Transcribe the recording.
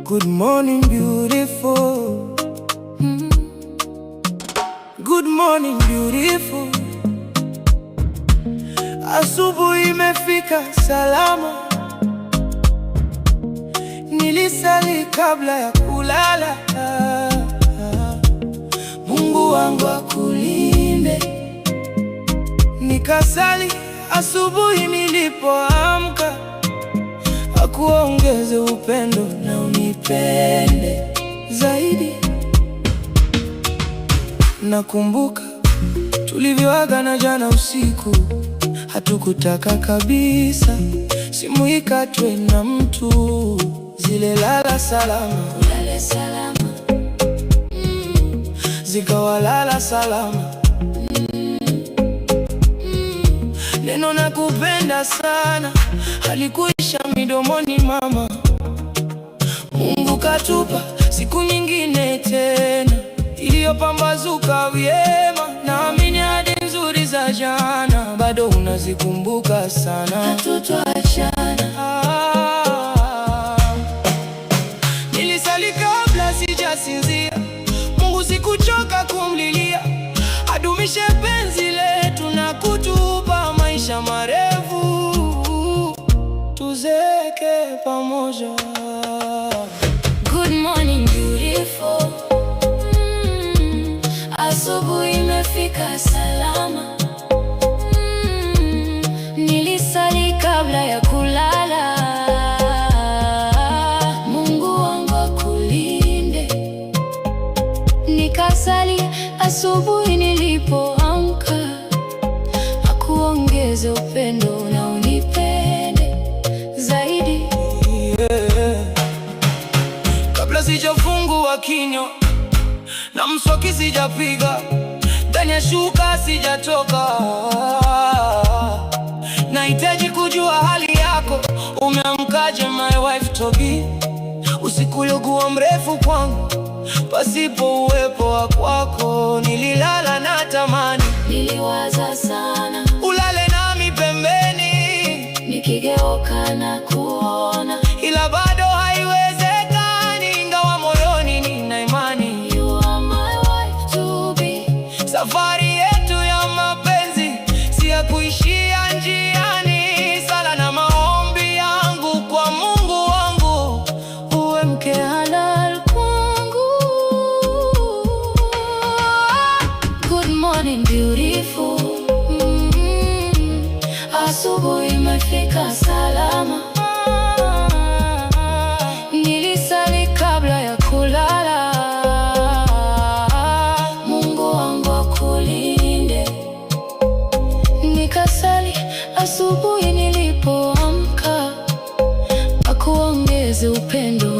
Good morning beautiful. Good morning beautiful. Asubuhi imefika salama. Nilisali kabla ya kulala. Mungu wangu akulinde. Nikasali asubuhi nilipoamka, akuongeze upendo na unipende zaidi. Nakumbuka tulivyoagana jana usiku, hatukutaka kabisa simu ikatwe na mtu. Zile lala salama, ulale salama, zikawa lala salama. Neno nakupenda sana halikuisha midomoni mama. Mungu katupa siku nyingine tena iliyopambazuka vyema. Naamini hadi nzuri za jana bado unazikumbuka sana. Hatutoachana. Nilisali kabla sijasinzia, Mungu sikuchoka kumlilia. Adumishe penzi letu na kutupa maisha marefu, tuzeke pamoja. Good morning beautiful. Asubuhi imefika salama. Nilisali kabla ya kulala. Mungu wangu akulinde. Nikasali asubuhi nilipoamka, akuongeze upendo na unipende zaidi. Kabla sijafungua kinywa na mswaki sijapiga, ndani ya shuka sijatoka, nahitaji kujua hali yako. Umeamkaje my wife Togi? Usiku uliokuwa mrefu kwangu, pasipo uwepo wa kwako. Nililala na tamani, niliwaza sana, ulale nami pembeni, nikigeuka na kuona, ila bado haiwezekani. Ingawa moyoni nina imani, you are my wife to be. Safari yetu ya mapenzi si ya kuishia njiani. Sala na maombi yangu kwa Mungu wangu, uwe mke halal kwangu. Good morning beautiful. Asubuhi imefika salama. Nilisali kabla ya kulala. Mungu wangu akulinde. Nikasali asubuhi nilipoamka, akuongeze upendo